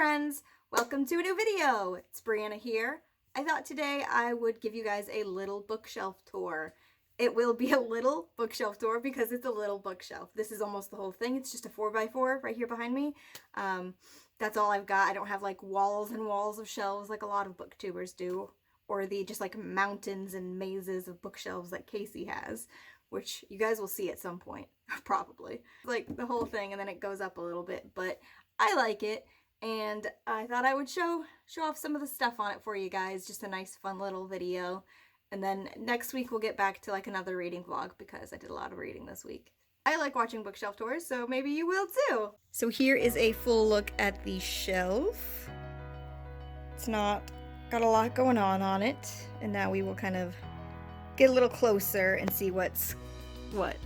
friends, welcome to a new video. It's Brianna here. I thought today I would give you guys a little bookshelf tour. It will be a little bookshelf tour because it's a little bookshelf. This is almost the whole thing. It's just a 4x4 right here behind me. That's all I've got. I don't have like walls and walls of shelves like a lot of booktubers do, or the just like mountains and mazes of bookshelves that Casey has, which you guys will see at some point, probably. Like the whole thing, and then it goes up a little bit, but I like it, and I thought I would show off some of the stuff on it for you guys. Just a nice fun little video. And then next week we'll get back to like another reading vlog because I did a lot of reading this week. I like watching bookshelf tours, so maybe you will too. So here is a full look at the shelf. It's not got a lot going on it, and now we will kind of get a little closer and see what's what.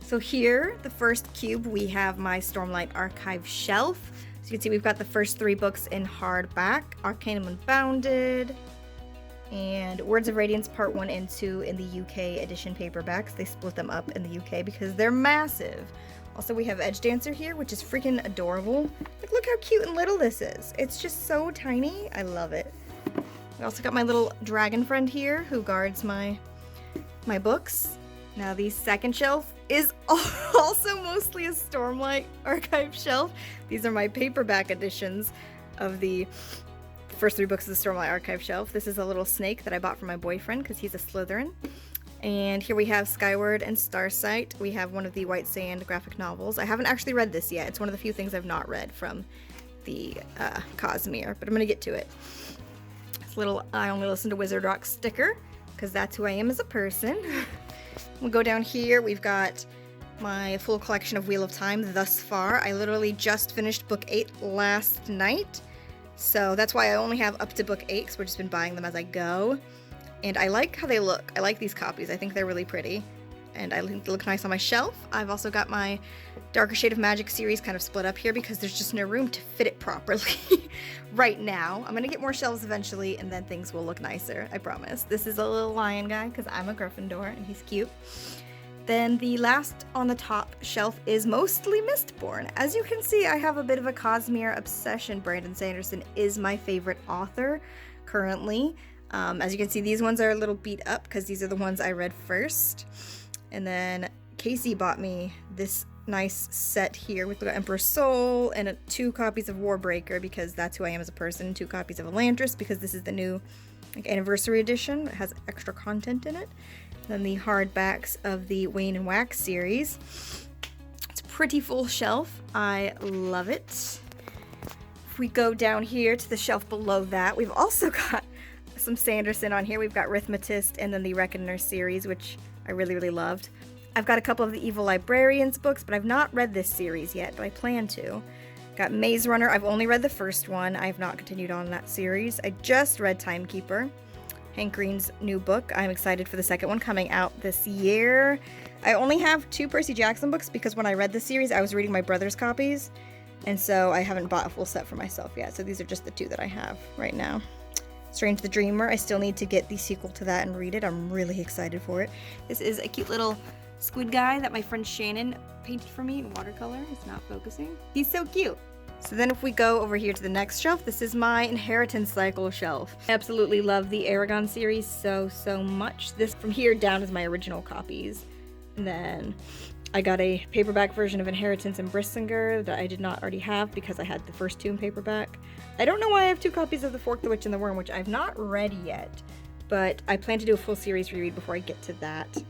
So here, the first cube, we have my Stormlight Archive shelf. So you can see we've got the first 3 books in hardback, Arcanum Unbounded, and Words of Radiance Part 1 and 2 in the UK edition paperbacks. They split them up in the UK because they're massive. Also, we have Edgedancer here, which is freaking adorable. Like, look how cute and little this is. It's just so tiny. I love it. We also got my little dragon friend here who guards my books. Now the second shelf is also mostly a Stormlight Archive shelf. These are my paperback editions of the first 3 books of the Stormlight Archive shelf. This is a little snake that I bought for my boyfriend because he's a Slytherin. And here we have Skyward and Starsight. We have one of the White Sand graphic novels. I haven't actually read this yet. It's one of the few things I've not read from the Cosmere, but I'm going to get to it. This little I only listen to Wizard Rock sticker because that's who I am as a person. We'll go down here. We've got my full collection of Wheel of Time thus far. I literally just finished book 8 last night. So that's why I only have up to book 8 because we've just been buying them as I go. And I like how they look. I like these copies. I think they're really pretty. And I think they look nice on my shelf. I've also got my Darker Shade of Magic series kind of split up here because there's just no room to fit it properly right now. I'm going to get more shelves eventually and then things will look nicer, I promise. This is a little lion guy because I'm a Gryffindor and he's cute. Then the last on the top shelf is mostly Mistborn. As you can see, I have a bit of a Cosmere obsession. Brandon Sanderson is my favorite author currently. As you can see, these ones are a little beat up because these are the ones I read first. And then Casey bought me this nice set here with the Emperor's Soul and 2 copies of Warbreaker because that's who I am as a person, 2 copies of Elantris because this is the new anniversary edition that has extra content in it. Then the hardbacks of the Wayne and Wax series. It's a pretty full shelf. I love it. If we go down here to the shelf below that, we've also got some Sanderson on here. We've got Rhythmatist and then the Reckoner series, which I really, really loved. I've got a couple of the Evil Librarians books, but I've not read this series yet, but I plan to. Got Maze Runner. I've only read the first one. I have not continued on that series. I just read Timekeeper, Hank Green's new book. I'm excited for the second one coming out this year. I only have 2 Percy Jackson books because when I read the series, I was reading my brother's copies, and so I haven't bought a full set for myself yet. So these are just the 2 that I have right now. Strange the Dreamer. I still need to get the sequel to that and read it. I'm really excited for it. This is a cute little squid guy that my friend Shannon painted for me in watercolor. It's not focusing. He's so cute. So then if we go over here to the next shelf, this is my Inheritance Cycle shelf. I absolutely love the Aragon series so much. This from here down is my original copies. And then I got a paperback version of Inheritance and Brissinger that I did not already have because I had the first 2 in paperback. I don't know why I have 2 copies of The Fork, the Witch, and the Worm, which I've not read yet, but I plan to do a full series reread before I get to that.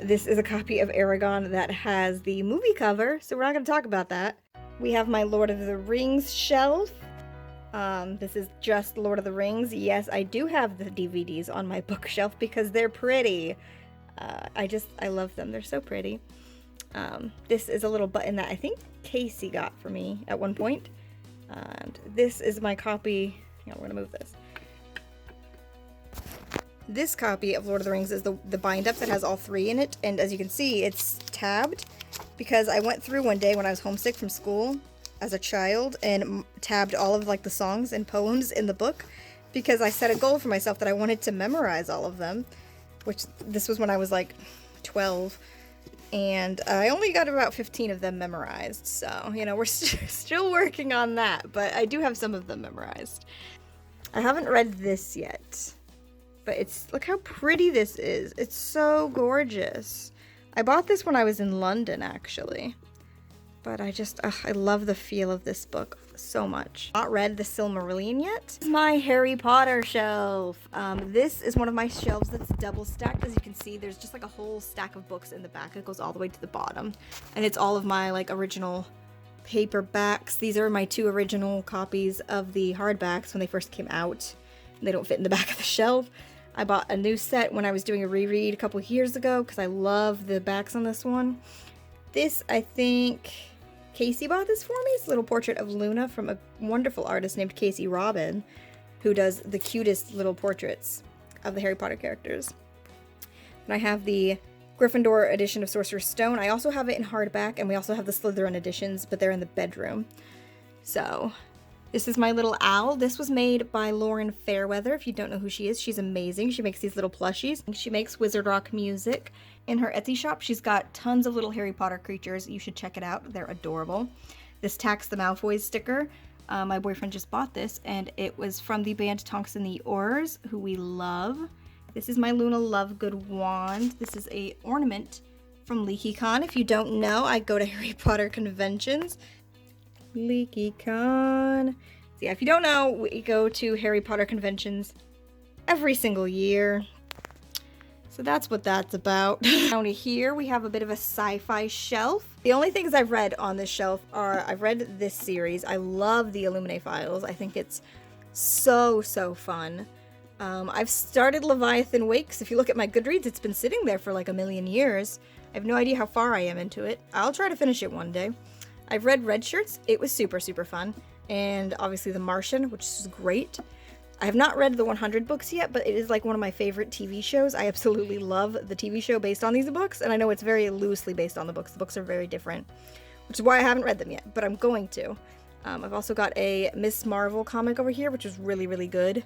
This is a copy of Aragon that has the movie cover, so we're not going to talk about that. We have my Lord of the Rings shelf. This is just Lord of the Rings. Yes, I do have the DVDs on my bookshelf because they're pretty. I love them. They're so pretty. This is a little button that I think Casey got for me at one point. And this is my copy. Yeah, we're gonna move this. This copy of Lord of the Rings is the bind-up that has all 3 in it. And as you can see, it's tabbed because I went through one day when I was homesick from school as a child and tabbed all of like the songs and poems in the book because I set a goal for myself that I wanted to memorize all of them, which this was when I was like 12. and I only got about 15 of them memorized, so, you know, we're still working on that, but I do have some of them memorized. I haven't read this yet, but look how pretty this is. It's so gorgeous. I bought this when I was in London, actually, but I love the feel of this book so much. Not read The Silmarillion yet. This is my Harry Potter shelf. This is one of my shelves that's double stacked. As you can see, there's just like a whole stack of books in the back. It goes all the way to the bottom, and it's all of my like original paperbacks. These are my 2 original copies of the hardbacks when they first came out. They don't fit in the back of the shelf. I bought a new set when I was doing a reread a couple years ago because I love the backs on this one. This, I think Casey bought this for me. It's a little portrait of Luna from a wonderful artist named Casey Robin, who does the cutest little portraits of the Harry Potter characters. And I have the Gryffindor edition of Sorcerer's Stone. I also have it in hardback, and we also have the Slytherin editions, but they're in the bedroom. So, this is my little owl. This was made by Lauren Fairweather. If you don't know who she is, she's amazing. She makes these little plushies. She makes Wizard Rock music. In her Etsy shop, she's got tons of little Harry Potter creatures. You should check it out. They're adorable. This Tax the Malfoys sticker. My boyfriend just bought this, and it was from the band Tonks and the Oars, who we love. This is my Luna Lovegood wand. This is a ornament from LeakyCon. If you don't know, I go to Harry Potter conventions. LeakyCon. So yeah, if you don't know, we go to Harry Potter conventions every single year. So that's what that's about. Down here we have a bit of a sci-fi shelf. The only things I've read on this shelf are, I've read this series. I love the Illuminae Files. I think it's so fun. I've started Leviathan Wakes. If you look at my Goodreads, it's been sitting there for like a million years. I have no idea how far I am into it. I'll try to finish it one day. I've read Red Shirts. It was super fun. And obviously The Martian, which is great. I have not read the 100 books yet, but it is like one of my favorite TV shows. I absolutely love the TV show based on these books, and I know it's very loosely based on the books. The books are very different, which is why I haven't read them yet, but I'm going to. I've also got a Miss Marvel comic over here, which is really good.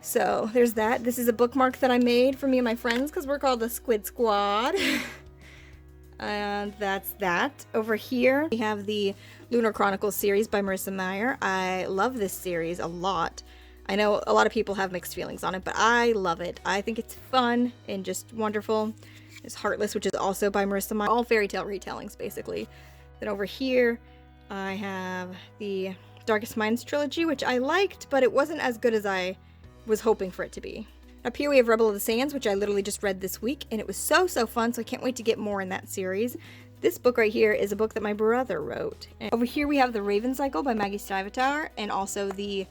So there's that. This is a bookmark that I made for me and my friends because we're called the Squid Squad. And that's that. Over here, we have the Lunar Chronicles series by Marissa Meyer. I love this series a lot. I know a lot of people have mixed feelings on it, but I love it. I think it's fun and just wonderful. There's Heartless, which is also by Marissa Meyer. All fairy tale retellings, basically. Then over here, I have the Darkest Minds trilogy, which I liked, but it wasn't as good as I was hoping for it to be. Up here we have Rebel of the Sands, which I literally just read this week, and it was so fun, so I can't wait to get more in that series. This book right here is a book that my brother wrote. And over here we have The Raven Cycle by Maggie Stivatore, and also the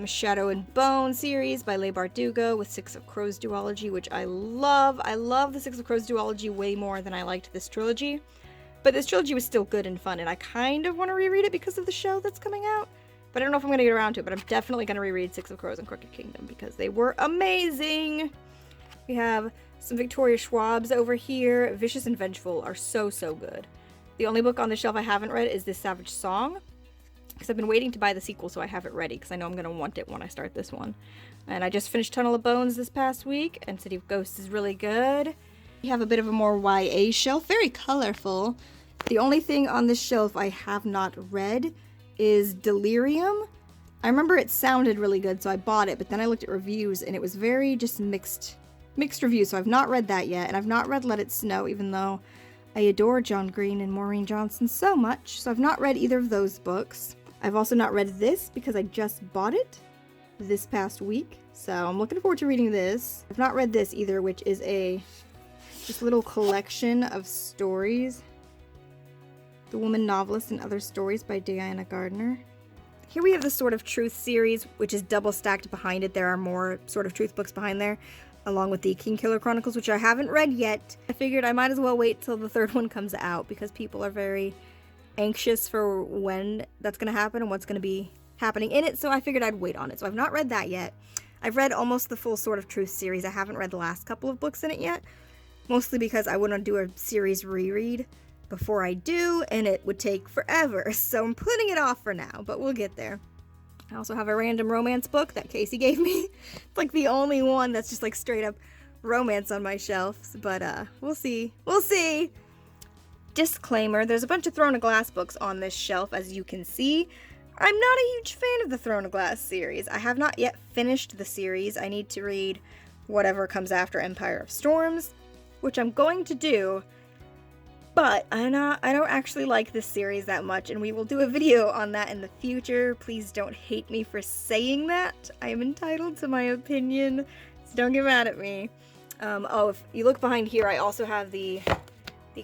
Shadow and Bone series by Leigh Bardugo with Six of Crows duology, which I love. I love the Six of Crows duology way more than I liked this trilogy. But this trilogy was still good and fun, and I kind of want to reread it because of the show that's coming out. But I don't know if I'm going to get around to it, but I'm definitely going to reread Six of Crows and Crooked Kingdom because they were amazing. We have some Victoria Schwabs over here. Vicious and Vengeful are so good. The only book on the shelf I haven't read is this Savage Song, because I've been waiting to buy the sequel so I have it ready, because I know I'm going to want it when I start this one. And I just finished Tunnel of Bones this past week, and City of Ghosts is really good. We have a bit of a more YA shelf, very colorful. The only thing on this shelf I have not read is Delirium. I remember it sounded really good, so I bought it, but then I looked at reviews, and it was very just mixed reviews, so I've not read that yet, and I've not read Let It Snow, even though I adore John Green and Maureen Johnson so much, so I've not read either of those books. I've also not read this because I just bought it this past week, so I'm looking forward to reading this. I've not read this either, which is a just little collection of stories. The Woman Novelist and Other Stories by Diana Gardner. Here we have the Sword of Truth series, which is double stacked behind it. There are more Sword of Truth books behind there, along with the Kingkiller Chronicles, which I haven't read yet. I figured I might as well wait till the third one comes out because people are very anxious for when that's going to happen and what's going to be happening in it, so I figured I'd wait on it. So I've not read that yet. I've read almost the full Sword of Truth series. I haven't read the last couple of books in it yet, mostly because I want to do a series reread before I do, and it would take forever, so I'm putting it off for now, but we'll get there. I also have a random romance book that Casey gave me. It's like the only one that's just like straight up romance on my shelves, but we'll see. We'll see! Disclaimer, there's a bunch of Throne of Glass books on this shelf, as you can see. I'm not a huge fan of the Throne of Glass series. I have not yet finished the series. I need to read whatever comes after Empire of Storms, which I'm going to do, but I don't actually like this series that much, and we will do a video on that in the future. Please don't hate me for saying that. I am entitled to my opinion, so don't get mad at me. Oh, if you look behind here, I also have the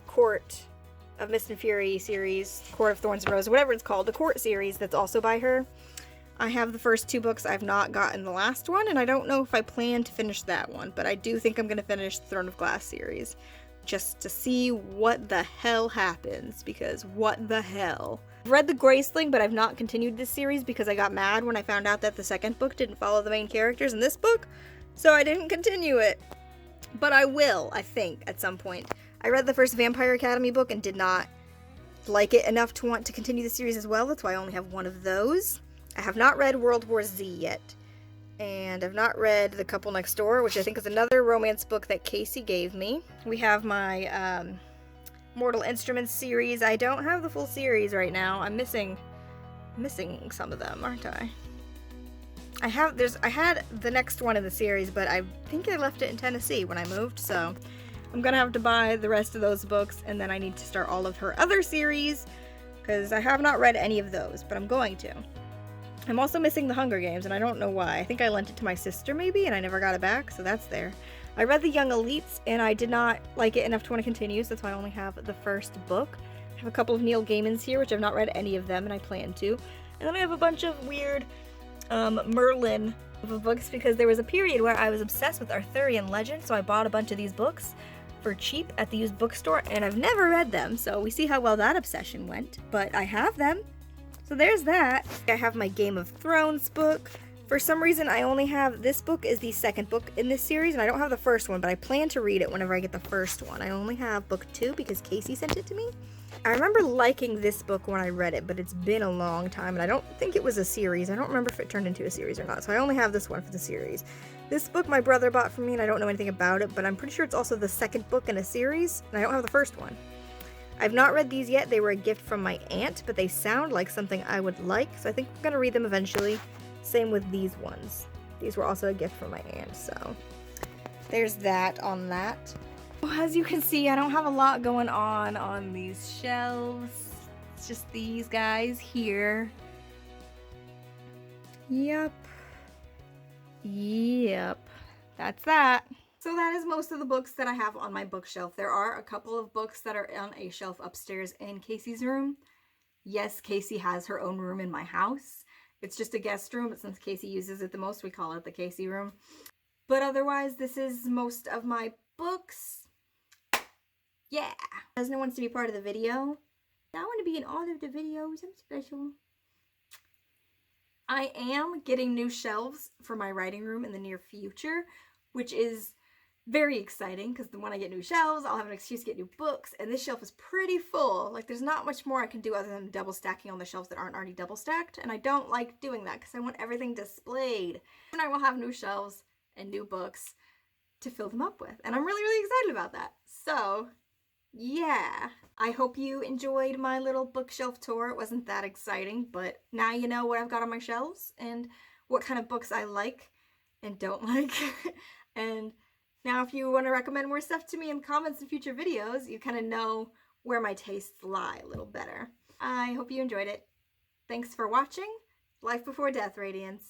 Court of Mist and Fury series, Court of Thorns and Roses, whatever it's called, the Court series that's also by her. I have the first 2 books. I've not gotten the last one, and I don't know if I plan to finish that one, but I do think I'm going to finish the Throne of Glass series, just to see what the hell happens, because what the hell. I've read The Graceling, but I've not continued this series because I got mad when I found out that the second book didn't follow the main characters in this book, so I didn't continue it. But I will, I think, at some point. I read the first Vampire Academy book and did not like it enough to want to continue the series as well. That's why I only have one of those. I have not read World War Z yet. And I've not read The Couple Next Door, which I think is another romance book that Casey gave me. We have my Mortal Instruments series. I don't have the full series right now. I'm missing some of them, aren't I? I had the next one in the series, but I think I left it in Tennessee when I moved, so I'm gonna have to buy the rest of those books, and then I need to start all of her other series, because I have not read any of those, but I'm going to. I'm also missing The Hunger Games, and I don't know why. I think I lent it to my sister, maybe, and I never got it back, so that's there. I read The Young Elites, and I did not like it enough to want to continue, so that's why I only have the first book. I have a couple of Neil Gaiman's here, which I've not read any of them, and I plan to. And then I have a bunch of weird Merlin books, because there was a period where I was obsessed with Arthurian legend, so I bought a bunch of these books for cheap at the used bookstore, and I've never read them, so we see how well that obsession went, but I have them. So there's that. I have my Game of Thrones book. For some reason, I only have, this book is the second book in this series, and I don't have the first one, but I plan to read it whenever I get the first one. I only have book 2 because Casey sent it to me. I remember liking this book when I read it, but it's been a long time, and I don't think it was a series. I don't remember if it turned into a series or not, so I only have this one for the series. This book my brother bought for me, and I don't know anything about it, but I'm pretty sure it's also the second book in a series, and I don't have the first one. I've not read these yet. They were a gift from my aunt, but they sound like something I would like, so I think I'm going to read them eventually. Same with these ones. These were also a gift from my aunt, so there's that on that. Well, as you can see, I don't have a lot going on these shelves. It's just these guys here. Yep. That's that. So that is most of the books that I have on my bookshelf. There are a couple of books that are on a shelf upstairs in Casey's room. Yes, Casey has her own room in my house. It's just a guest room, but since Casey uses it the most, we call it the Casey room. But otherwise, this is most of my books. Yeah. Desna wants to be part of the video. I want to be in all of the videos. I'm special. I am getting new shelves for my writing room in the near future, which is very exciting because when I get new shelves, I'll have an excuse to get new books, and this shelf is pretty full. Like, there's not much more I can do other than double stacking on the shelves that aren't already double stacked, and I don't like doing that because I want everything displayed. And I will have new shelves and new books to fill them up with, and I'm really, really excited about that. So, yeah. I hope you enjoyed my little bookshelf tour. It wasn't that exciting, but now you know what I've got on my shelves and what kind of books I like and don't like. And now if you want to recommend more stuff to me in comments in future videos, you kind of know where my tastes lie a little better. I hope you enjoyed it. Thanks for watching. Life Before Death, Radiance.